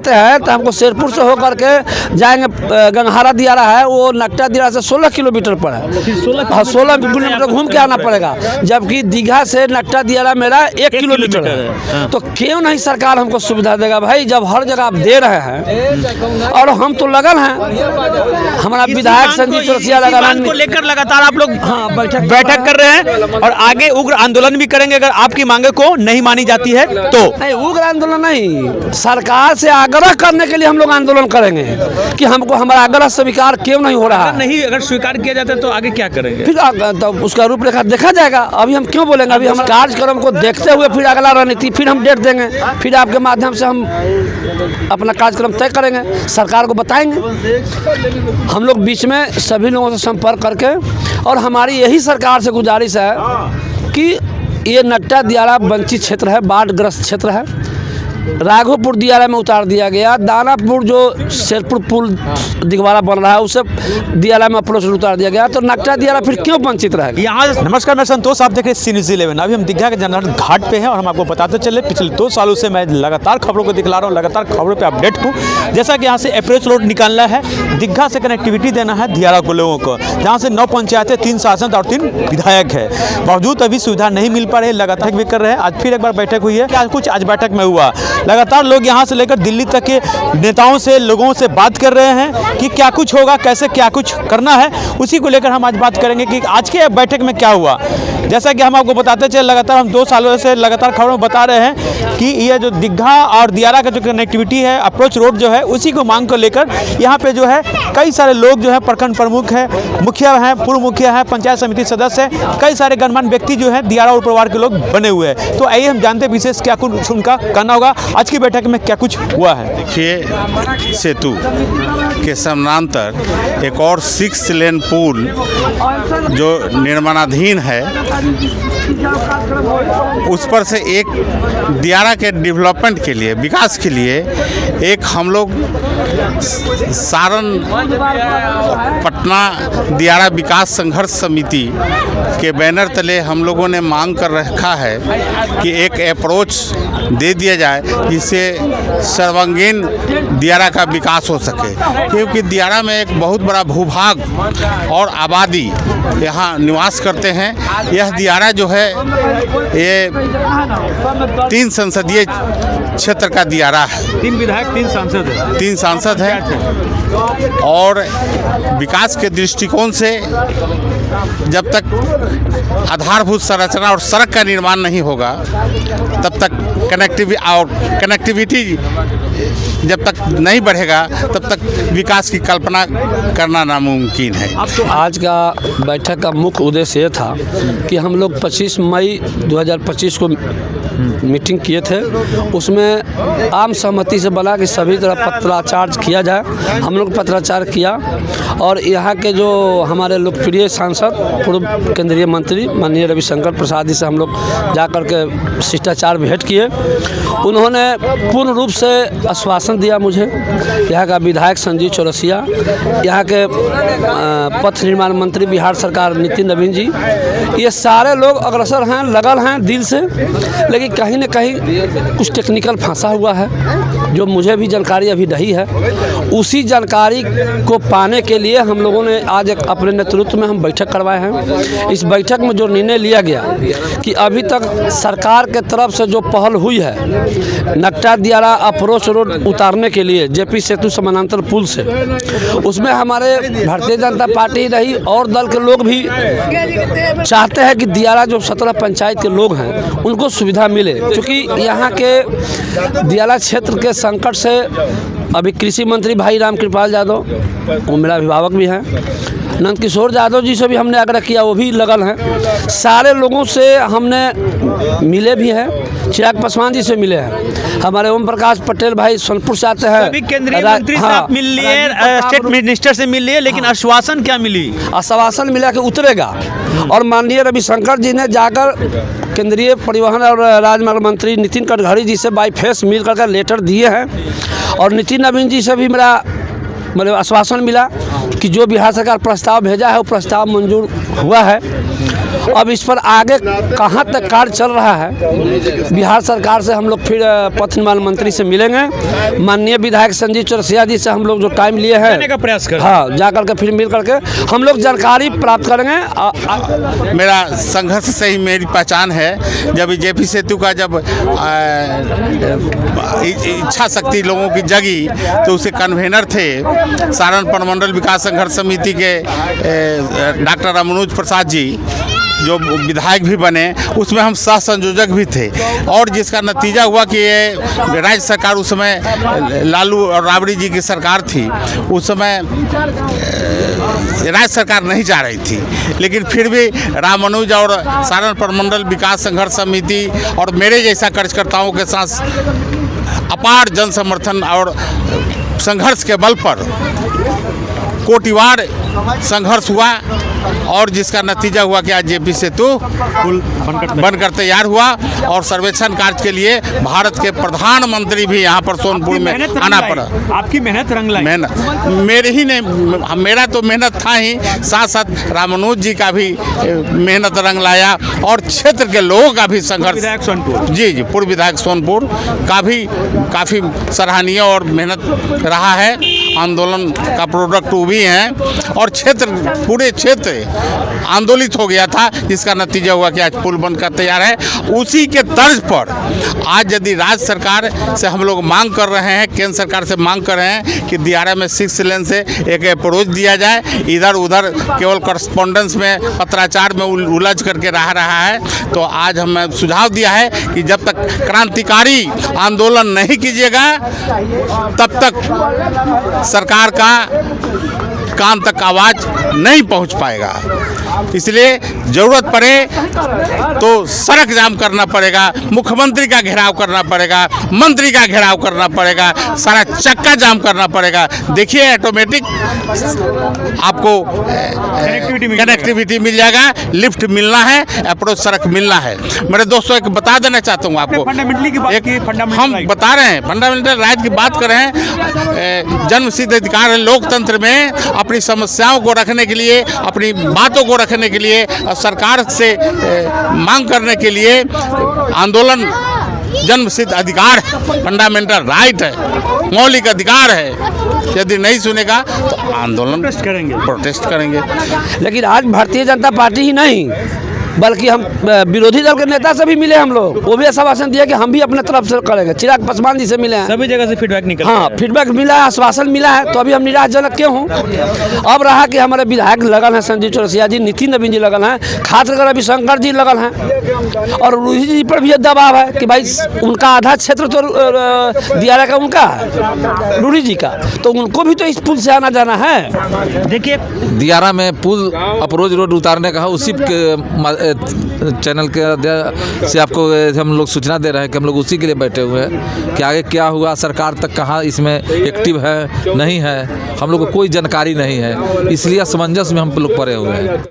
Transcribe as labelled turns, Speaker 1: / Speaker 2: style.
Speaker 1: है तो हमको शेरपुर से होकर के जाएंगे, गंगहारा दियारा है वो नकटा दियारा से 16 किलोमीटर पर है। 16 किलोमीटर घूम के आना पड़ेगा, जबकि दीघा से नकटा दियारा मेरा 1 किलोमीटर है। तो क्यों नहीं सरकार हमको सुविधा देगा भाई, जब हर जगह आप दे रहे हैं और हम तो लगन हैं। हमारा विधायक संजीव चौरसिया लगन
Speaker 2: को लेकर लगातार आप लोग
Speaker 1: बैठक
Speaker 2: कर रहे हैं और आगे उग्र आंदोलन भी करेंगे अगर आपकी मांगे को नहीं मानी जाती है तो।
Speaker 1: नहीं, उग्र आंदोलन नहीं, सरकार से आग्रह करने के लिए हम लोग आंदोलन करेंगे कि हमको हमारा आग्रह स्वीकार क्यों नहीं हो रहा है।
Speaker 2: नहीं, अगर स्वीकार किया जाता है तो आगे क्या करेंगे?
Speaker 1: फिर तो उसका रूपरेखा देखा जाएगा। अभी हम क्यों बोलेंगे, अभी हम कार्यक्रम को देखते हुए फिर अगला रणनीति फिर हम डेट देंगे, फिर आपके माध्यम से हम अपना कार्यक्रम तय करेंगे, सरकार को बताएंगे। हम लोग बीच में सभी लोगों से संपर्क करके, और हमारी यही सरकार से गुजारिश है कि ये नकटा दियारा वंचित क्षेत्र है, बाढ़ग्रस्त क्षेत्र है। राघोपुर दियारा में उतार दिया गया, दानापुर जो शेरपुर पुल दिगवारा बन रहा है उसे दियारा में अप्रोच उतार दिया गया, तो नकटा दियारा फिर क्यों वंचित रहेगा?
Speaker 2: यहाँ नमस्कार, मैं संतोष, आप देख रहे हैं सी न्यूज़ 11। अभी हम दीघा के जन्नत घाट पे हैं और हम आपको बताते चले पिछले 2 सालों से मैं लगातार खबरों को दिखला रहा हूँ, लगातार खबरों पे अपडेट हूँ। जैसा कि यहाँ से अप्रोच रोड निकालना है, दीघा से कनेक्टिविटी देना है दियारा को लोगों को, जहाँ से 9 पंचायतें, 3 शासन और 3 विधायक है। बावजूद अभी सुविधा नहीं मिल पा रही, लगातार भी कर रहे हैं। आज फिर एक बार बैठक हुई है, आज बैठक में हुआ, लगातार लोग यहाँ से लेकर दिल्ली तक के नेताओं से, लोगों से बात कर रहे हैं कि क्या कुछ होगा, कैसे क्या कुछ करना है, उसी को लेकर हम आज बात करेंगे कि आज के बैठक में क्या हुआ। जैसा कि हम आपको बताते चले, लगातार हम 2 सालों से लगातार खबरों बता रहे हैं कि ये जो दीघा और दियारा का जो कनेक्टिविटी है, अप्रोच रोड जो है, उसी को मांग को लेकर यहाँ पे जो है कई सारे लोग जो है, प्रखंड प्रमुख है, मुखिया हैं, पूर्व मुखिया हैं, पंचायत समिति सदस्य हैं, कई सारे गणमान्य व्यक्ति जो है दियारा और परिवार के लोग बने हुए हैं। तो आइए हम जानते हैं विशेष क्या कुछ उनका कहना होगा, आज की बैठक में क्या कुछ हुआ है।
Speaker 3: देखिए, सेतु के समानांतर एक और 6 लेन पुल जो निर्माणाधीन है, उस पर से एक दियारा के डेवलपमेंट के लिए, विकास के लिए एक हम लोग सारण पटना दियारा विकास संघर्ष समिति के बैनर तले हम लोगों ने मांग कर रखा है कि एक अप्रोच दे दिया जाए जिससे सर्वांगीण दियारा का विकास हो सके, क्योंकि दियारा में एक बहुत बड़ा भूभाग और आबादी यहाँ निवास करते हैं। यह दियारा जो है ये 3 संसदीय क्षेत्र का दियारा है,
Speaker 2: 3 विधायक, 3 सांसद है,
Speaker 3: 3 सांसद हैं। और विकास के दृष्टिकोण से जब तक आधारभूत संरचना और सड़क का निर्माण नहीं होगा, तब तक कनेक्टिविटी जब तक नहीं बढ़ेगा, तब तक विकास की कल्पना करना नामुमकिन है।
Speaker 1: आज का बैठक का मुख्य उद्देश्य ये था कि हम लोग 25 मई 2025 को मीटिंग किए थे, उसमें आम सहमति से बना कि सभी तरह पत्राचार किया जाए। हम लोग पत्राचार किया और यहाँ के जो हमारे लोकप्रिय सांसद, पूर्व केंद्रीय मंत्री माननीय रविशंकर प्रसाद जी से हम लोग जाकर के शिष्टाचार भेंट किए। उन्होंने पूर्ण रूप से आश्वासन दिया मुझे, यहाँ का विधायक संजीव चौरसिया, यहाँ के पथ निर्माण मंत्री बिहार सरकार नितिन नवीन जी, ये सारे लोग अग्रसर हैं, लगल हैं दिल से, लेकिन कहीं न कहीं कुछ टेक्निकल फंसा हुआ है जो मुझे भी जानकारी अभी नहीं है। उसी जानकारी को पाने के लिए हम लोगों ने आज एक अपने नेतृत्व में हम बैठक करवाए हैं। इस बैठक में जो निर्णय लिया गया कि अभी तक सरकार के तरफ से जो पहल हुई है नकटा दियारा अप्रोच रोड उतारने के लिए जेपी सेतु समानांतर पुल से, उसमें हमारे भारतीय जनता पार्टी रही और दल के लोग भी चाहते हैं कि दियारा जो 17 पंचायत के लोग हैं उनको सुविधा मिले, क्योंकि यहाँ के दियारा क्षेत्र के संकट से अभी कृषि मंत्री भाई राम कृपाल यादव, वो मेरा अभिभावक भी हैं, नंद किशोर यादव जी से भी हमने आग्रह किया, वो भी लगल हैं। सारे लोगों से हमने मिले भी हैं, चिराग पासवान जी से मिले हैं, हमारे ओम प्रकाश पटेल भाई सोनपुर से आते हैं,
Speaker 2: अभी केंद्रीय मंत्री से आप मिल लिए, स्टेट मिनिस्टर से मिल लिए, लेकिन आश्वासन क्या मिली?
Speaker 1: आश्वासन मिला कि उतरेगा। और माननीय रविशंकर जी ने जाकर केंद्रीय परिवहन और राजमार्ग मंत्री नितिन गडकरी जी से बाई फेस मिल कर लेटर दिए हैं, और नितिन नवीन जी से भी मेरा मतलब आश्वासन मिला कि जो बिहार सरकार प्रस्ताव भेजा है वो प्रस्ताव मंजूर हुआ है। अब इस पर आगे कहाँ तक कार्य चल रहा है, बिहार सरकार से हम लोग फिर पथ निर्माण मंत्री से मिलेंगे। माननीय विधायक संजीव चौरसिया जी से हम लोग जो टाइम लिए हैं
Speaker 2: का प्रयास करें,
Speaker 1: हाँ, जा करके फिर मिल करके हम लोग जानकारी प्राप्त करेंगे।
Speaker 3: मेरा संघर्ष से ही मेरी पहचान है। जब जेपी सेतु का जब इच्छा शक्ति लोगों की जगी तो उसे कन्वेनर थे सारण प्रमंडल विकास संघर्ष समिति के डॉक्टर रामानुज प्रसाद जी, जो विधायक भी बने, उसमें हम सह संयोजक भी थे। और जिसका नतीजा हुआ कि ये राज्य सरकार, उस समय लालू और राबड़ी जी की सरकार थी, उस समय राज्य सरकार नहीं जा रही थी, लेकिन फिर भी रामानुज और सारण प्रमंडल विकास संघर्ष समिति और मेरे जैसा कार्यकर्ताओं के साथ अपार जन समर्थन और संघर्ष के बल पर कोटिवार संघर्ष हुआ और जिसका नतीजा हुआ कि आज जेपी सेतु पुल बनकर तैयार हुआ और सर्वेक्षण कार्य के लिए भारत के प्रधानमंत्री भी यहाँ पर सोनपुर में आना पड़ा।
Speaker 2: आपकी मेहनत रंग लाई।
Speaker 3: मेहनत मेरे ही नहीं, मेरा तो मेहनत था ही, साथ साथ रामानुज जी का भी मेहनत रंग लाया और क्षेत्र के लोगों का भी संघर्ष।
Speaker 2: विधायक सोनपुर,
Speaker 3: जी, पूर्व विधायक सोनपुर का भी काफ़ी सराहनीय और मेहनत रहा है। आंदोलन का प्रोडक्ट वो भी हैं और पूरे क्षेत्र आंदोलित हो गया था, जिसका नतीजा हुआ कि आज पुल बनकर तैयार है। उसी के तर्ज पर आज यदि राज्य सरकार से हम लोग मांग कर रहे हैं, केंद्र सरकार से मांग कर रहे हैं कि दियारा में 6 लेन से एक अप्रोच दिया जाए, इधर उधर केवल करस्पॉन्डेंस में पत्राचार में उलझ करके रहा है, तो आज हमें सुझाव दिया है कि जब तक क्रांतिकारी आंदोलन नहीं कीजिएगा तब तक सरकार का कान तक आवाज़ नहीं पहुंच पाएगा। इसलिए ज़रूरत पड़े तो सड़क जाम करना पड़ेगा, मुख्यमंत्री का घेराव करना पड़ेगा, मंत्री का घेराव करना पड़ेगा, सारा चक्का जाम करना पड़ेगा। देखिए ऑटोमेटिक आपको कनेक्टिविटी मिल जाएगा, लिफ्ट मिलना है, अप्रोच सड़क मिलना है। मेरे दोस्तों, एक बता देना चाहता हूँ आपको, हम बता रहे हैं फंडामेंटल राइट की बात कर रहे हैं। जन्म सिद्ध अधिकार है लोकतंत्र में, अपनी समस्याओं को रखने के लिए, अपनी बातों को रखने के लिए, सरकार से मांग करने के लिए आंदोलन जन्म सिद्ध अधिकार है, फंडामेंटल राइट है, मौलिक अधिकार है। यदि नहीं सुनेगा तो आंदोलन प्रोटेस्ट करेंगे।
Speaker 1: लेकिन आज भारतीय जनता पार्टी ही नहीं बल्कि हम विरोधी दल के नेता से भी मिले, हम लोग वो भी ऐसा आश्वासन दिया कि हम भी अपने तरफ से करेंगे। चिराग पासवान जी से मिले हैं,
Speaker 2: सभी जगह से फीडबैक निकल,
Speaker 1: हाँ फीडबैक मिला है, आश्वासन मिला है, तो अभी हम निराशजनक क्यों हूँ। अब रहा कि हमारे विधायक लगन है, संजीव चौरसिया जी, नितिन नवीन जी लगन है, खासकर रविशंकर जी लगन है, और रूही जी पर भी दबाव है कि भाई उनका आधा क्षेत्र तो दियारा का उनका है, रूही जी का, तो उनको भी तो इस पुल से आना जाना है।
Speaker 4: देखिए, दियारा में पुल अप्रोच रोड उतारने का है, उसी चैनल के से आपको हम लोग सूचना दे रहे हैं कि हम लोग उसी के लिए बैठे हुए हैं कि आगे क्या हुआ, सरकार तक कहाँ इसमें एक्टिव है नहीं है, हम लोग को कोई जानकारी नहीं है, इसलिए असमंजस में हम लोग पड़े हुए हैं।